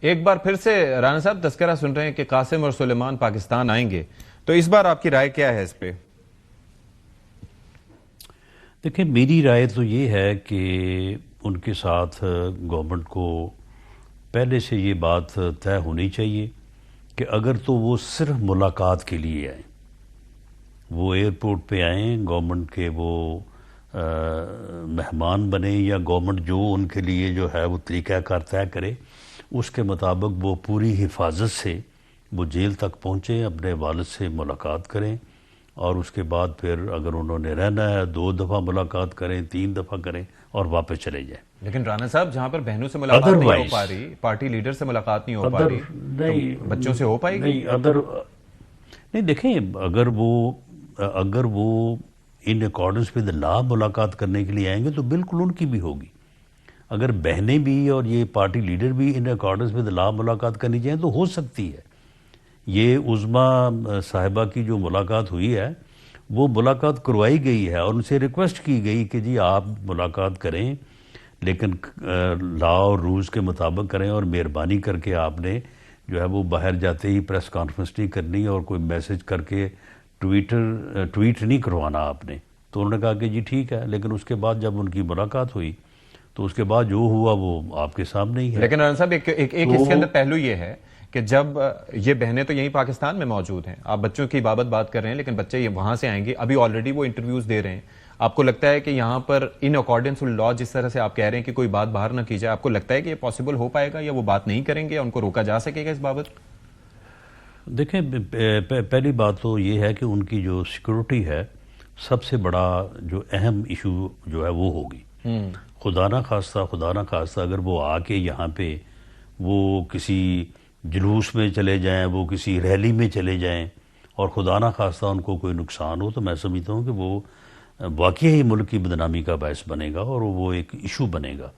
ایک بار پھر سے رانا صاحب تذکرہ سن رہے ہیں کہ قاسم اور سلیمان پاکستان آئیں گے، تو اس بار آپ کی رائے کیا ہے اس پہ؟ دیکھیں، میری رائے تو یہ ہے کہ ان کے ساتھ گورنمنٹ کو پہلے سے یہ بات طے ہونی چاہیے کہ اگر تو وہ صرف ملاقات کے لیے آئیں، وہ ایئرپورٹ پہ آئیں، گورنمنٹ کے وہ مہمان بنے، یا گورنمنٹ جو ان کے لیے جو ہے وہ طریقہ کار طے کرے، اس کے مطابق وہ پوری حفاظت سے وہ جیل تک پہنچیں، اپنے والد سے ملاقات کریں، اور اس کے بعد پھر اگر انہوں نے رہنا ہے 2 دفعہ ملاقات کریں، 3 دفعہ کریں، اور واپس چلے جائیں۔ لیکن رانا صاحب جہاں پر بہنوں سے ملاقات نہیں ہو پا رہی، پارٹی لیڈر سے ملاقات نہیں ہو پا رہی، تو بچوں سے ہو پائے گی؟ نہیں، دیکھیں، اگر وہ ان اکارڈنس ود لا ملاقات کرنے کے لیے آئیں گے تو بالکل ان کی بھی ہوگی۔ اگر بہنیں بھی اور یہ پارٹی لیڈر بھی ان اکارڈنس ود لا ملاقات کرنی چاہیں تو ہو سکتی ہے۔ یہ عظمیٰ صاحبہ کی جو ملاقات ہوئی ہے وہ ملاقات کروائی گئی ہے، اور ان سے ریکویسٹ کی گئی کہ جی آپ ملاقات کریں، لیکن لا اور رولز کے مطابق کریں، اور مہربانی کر کے آپ نے جو ہے وہ باہر جاتے ہی پریس کانفرنس نہیں کرنی، اور کوئی میسج کر کے ٹویٹ نہیں کروانا آپ نے۔ تو انہوں نے کہا کہ جی ٹھیک ہے، لیکن اس کے بعد جب ان کی ملاقات ہوئی تو اس کے بعد جو ہوا وہ آپ کے سامنے ہی ہے۔ لیکن رانا صاحب ایک اس کے اندر پہلو یہ ہے کہ جب یہ بہنیں تو یہیں پاکستان میں موجود ہیں، آپ بچوں کی بات کر رہے ہیں، لیکن بچے یہ وہاں سے آئیں گے، ابھی آلریڈی وہ انٹرویوز دے رہے ہیں۔ آپ کو لگتا ہے کہ یہاں پر ان اکارڈنس لا جس طرح سے آپ کہہ رہے ہیں کہ کوئی بات باہر نہ کی جائے، آپ کو لگتا ہے کہ یہ پاسبل ہو پائے گا، یا وہ بات نہیں کریں گے، یا ان کو روکا جا سکے گا اس بابت؟ دیکھیں، پہلی بات تو یہ ہے کہ ان کی جو سیکورٹی ہے سب سے بڑا جو اہم ایشو جو ہے وہ ہوگی۔ خدا نہ خواستہ اگر وہ آ کے یہاں پہ وہ کسی جلوس میں چلے جائیں، وہ کسی ریلی میں چلے جائیں، اور خدا نہ خواستہ ان کو کوئی نقصان ہو، تو میں سمجھتا ہوں کہ وہ واقعی ہی ملک کی بدنامی کا باعث بنے گا، اور وہ ایک ایشو بنے گا۔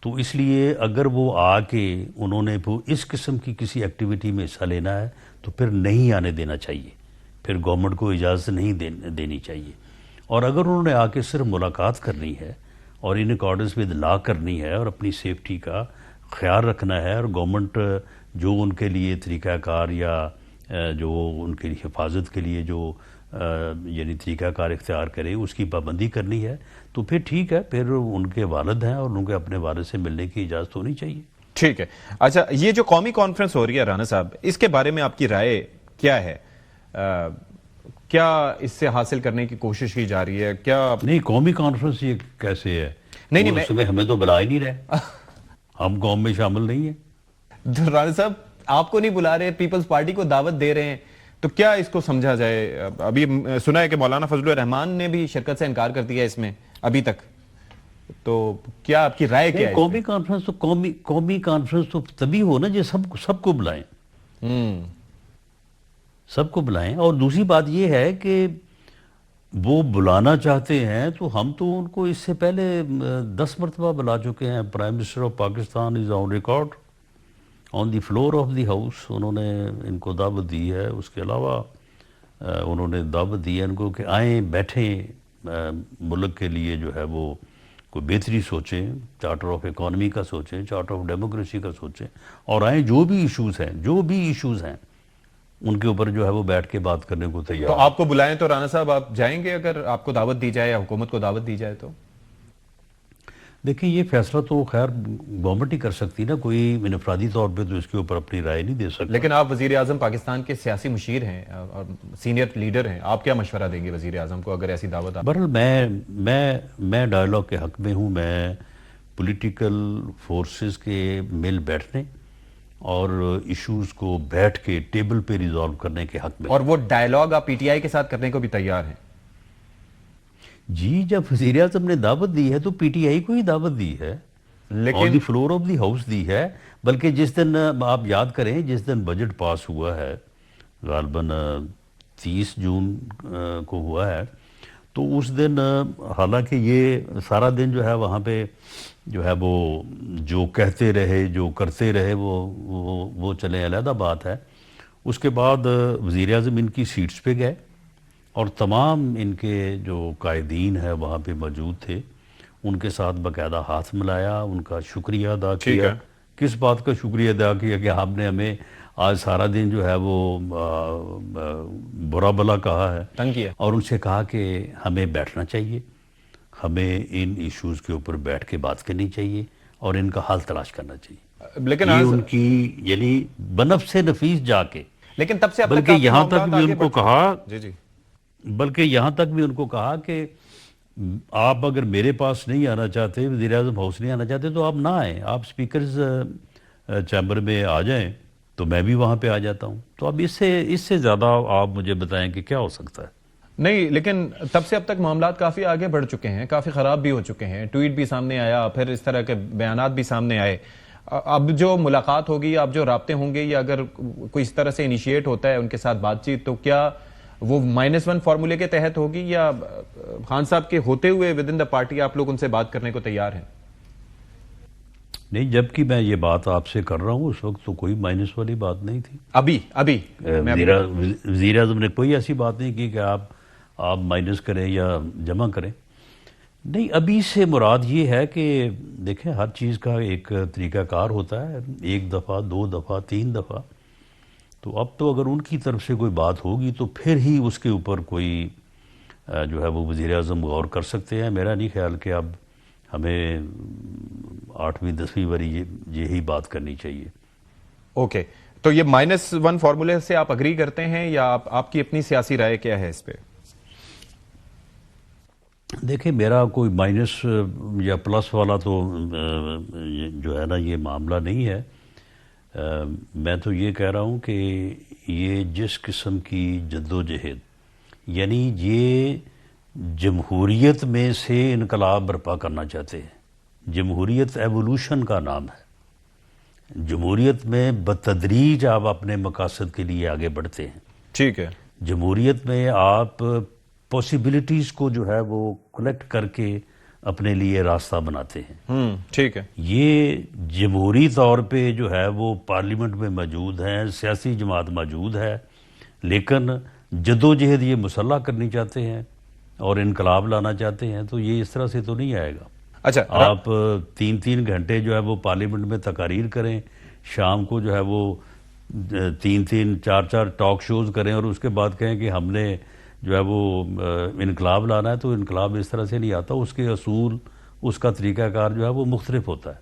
تو اس لیے اگر وہ آ کے انہوں نے اس قسم کی کسی ایکٹیویٹی میں حصہ لینا ہے تو پھر نہیں آنے دینا چاہیے، پھر گورنمنٹ کو اجازت نہیں دینی چاہیے۔ اور اگر انہوں نے آ کے صرف ملاقات کرنی ہے اور ان اکارڈنس ود لا کرنی ہے، اور اپنی سیفٹی کا خیال رکھنا ہے، اور گورنمنٹ جو ان کے لیے طریقہ کار یا جو ان کے حفاظت کے لیے جو یعنی طریقہ کار اختیار کرے، اس کی پابندی کرنی ہے، تو پھر ٹھیک ہے، پھر ان کے والد ہیں اور ان کے اپنے والد سے ملنے کی اجازت ہونی چاہیے۔ ٹھیک ہے۔ اچھا، یہ جو قومی کانفرنس ہو رہی ہے رانا صاحب، اس کے بارے میں آپ کی رائے کیا ہے؟ کیا اس سے حاصل کرنے کی کوشش کی جا رہی ہے؟ کیا نہیں، قومی کانفرنس یہ کیسے ہے؟ نہیں، اس میں ہمیں تو بلا ہی نہیں رہے، ہم قوم میں شامل نہیں ہیں۔ رانا صاحب آپ کو نہیں بلا رہے، پیپلز پارٹی کو دعوت دے رہے ہیں، تو کیا اس کو سمجھا جائے؟ ابھی سنا ہے کہ مولانا فضل الرحمان نے بھی شرکت سے انکار کر دیا اس میں ابھی تک، تو کیا آپ کی رائے کیا ہے؟ قومی کانفرنس تو تبھی ہو نا جی سب کو بلائیں، سب کو بلائیں۔ اور دوسری بات یہ ہے کہ وہ بلانا چاہتے ہیں تو ہم تو ان کو اس سے پہلے 10 مرتبہ بلا چکے ہیں۔ Prime minister of Pakistan is on record on the floor of the house, انہوں نے ان کو دعوت دی ہے۔ اس کے علاوہ انہوں نے دعوت دی ہے ان کو کہ آئیں، بیٹھیں، ملک کے لیے جو ہے وہ کوئی بہتری سوچیں، چارٹر آف اکانومی کا سوچیں، چارٹر آف ڈیموکریسی کا سوچیں، اور آئیں، جو بھی ایشوز ہیں ان کے اوپر جو ہے وہ بیٹھ کے بات کرنے کو تیار۔ تو آپ کو بلائیں تو رانا صاحب آپ جائیں گے اگر آپ کو دعوت دی جائے یا حکومت کو دعوت دی جائے تو؟ دیکھیں، یہ فیصلہ تو خیر گورنمنٹ ہی کر سکتی نا، کوئی انفرادی طور پہ تو اس کے اوپر اپنی رائے نہیں دے سکتا۔ لیکن آپ وزیر اعظم پاکستان کے سیاسی مشیر ہیں اور سینئر لیڈر ہیں، آپ کیا مشورہ دیں گے وزیر اعظم کو اگر ایسی دعوت؟ بہرحال میں ڈائیلاگ کے حق میں ہوں، میں پولیٹیکل فورسز کے مل بیٹھنے اور ایشوز کو بیٹھ کے ٹیبل پہ ریزالو کرنے کے حق میں۔ اور وہ ڈائیلاگ آپ پی ٹی آئی کے ساتھ کرنے کو بھی تیار ہیں؟ جی، جب وزیر اعظم نے دعوت دی ہے تو پی ٹی آئی کو ہی دعوت دی ہے، آن the floor of the house دی ہے۔ بلکہ جس دن آپ یاد کریں، جس دن بجٹ پاس ہوا ہے، غالباً 30 جون کو ہوا ہے، تو اس دن حالانکہ یہ سارا دن جو ہے وہاں پہ جو ہے وہ جو کہتے رہے، جو کرتے رہے، وہ چلیں، علیحدہ بات ہے۔ اس کے بعد وزیر اعظم ان کی سیٹس پہ گئے، اور تمام ان کے جو قائدین ہیں وہاں پہ موجود تھے، ان کے ساتھ باقاعدہ ہاتھ ملایا، ان کا شکریہ ادا کیا کس بات کا شکریہ ادا کیا کہ آپ نے ہمیں آج سارا دن جو ہے وہ برا بلا کہا ہے تنگ کیا. اور ان سے کہا کہ ہمیں بیٹھنا چاہیے, ہمیں ان ایشوز کے اوپر بیٹھ کے بات کرنی چاہیے اور ان کا حل تلاش کرنا چاہیے. لیکن یہ ان کی یعنی بنفس نفیس جا کے, لیکن تب سے اب تک بلکہ کافی یہاں تک معاملات بھی آگے ان کو بڑھ چکے ہیں. کہا جی جی بلکہ یہاں تک بھی ان کو کہا کہ آپ اگر میرے پاس نہیں آنا چاہتے, وزیر اعظم ہاؤس نہیں آنا چاہتے, تو آپ نہ آئیں, آپ اسپیکرز چیمبر میں آ جائیں تو میں بھی وہاں پہ آ جاتا ہوں. تو اب اس سے زیادہ آپ مجھے بتائیں کہ کیا ہو سکتا ہے. نہیں, لیکن تب سے اب تک معاملات کافی آگے بڑھ چکے ہیں, کافی خراب بھی ہو چکے ہیں, ٹویٹ بھی سامنے آیا, پھر اس طرح کے بیانات بھی سامنے آئے. اب جو ملاقات ہوگی, اب جو رابطے ہوں گے, یا اگر کوئی اس طرح سے انیشیٹ ہوتا ہے ان کے ساتھ بات چیت, تو کیا وہ -1 فارمولے کے تحت ہوگی, یا خان صاحب کے ہوتے ہوئے ود ان دا پارٹی آپ لوگ ان سے بات کرنے کو تیار ہیں؟ نہیں, جبکہ میں یہ بات آپ سے کر رہا ہوں اس وقت تو کوئی مائنس والی بات نہیں تھی. ابھی وزیر اعظم نے کوئی ایسی بات نہیں کی کہ آپ مائنس کریں یا جمع کریں. نہیں, ابھی سے مراد یہ ہے کہ دیکھیں ہر چیز کا ایک طریقہ کار ہوتا ہے, 1 دفعہ 2 دفعہ 3 دفعہ. تو اب تو اگر ان کی طرف سے کوئی بات ہوگی تو پھر ہی اس کے اوپر کوئی جو ہے وہ وزیر اعظم غور کر سکتے ہیں. میرا نہیں خیال کہ اب ہمیں 8ویں 10ویں باری یہی بات کرنی چاہیے. اوکے, تو یہ -1 فارمولے سے آپ اگری کرتے ہیں, یا آپ کی اپنی سیاسی رائے کیا ہے اس پہ؟ دیکھیں, میرا کوئی مائنس یا پلس والا تو جو ہے نا یہ معاملہ نہیں ہے. میں تو یہ کہہ رہا ہوں کہ یہ جس قسم کی جدوجہد, یعنی یہ جمہوریت میں سے انقلاب برپا کرنا چاہتے ہیں. جمہوریت ایوولوشن کا نام ہے. جمہوریت میں بتدریج آپ اپنے مقاصد کے لیے آگے بڑھتے ہیں. ٹھیک ہے. جمہوریت میں آپ پاسبلٹیز کو جو ہے وہ کلیکٹ کر کے اپنے لیے راستہ بناتے ہیں. ٹھیک ہے. یہ جمہوری طور پہ جو ہے وہ پارلیمنٹ میں موجود ہیں, سیاسی جماعت موجود ہے, لیکن جدوجہد یہ مسلح کرنی چاہتے ہیں اور انقلاب لانا چاہتے ہیں. تو یہ اس طرح سے تو نہیں آئے گا. اچھا, آپ 3 گھنٹے جو ہے وہ پارلیمنٹ میں تقاریر کریں, شام کو جو ہے وہ 3 4 ٹاک شوز کریں اور اس کے بعد کہیں کہ ہم نے جو ہے وہ انقلاب لانا ہے. تو انقلاب اس طرح سے نہیں آتا, اس کے اصول, اس کا طریقہ کار جو ہے وہ مختلف ہوتا ہے.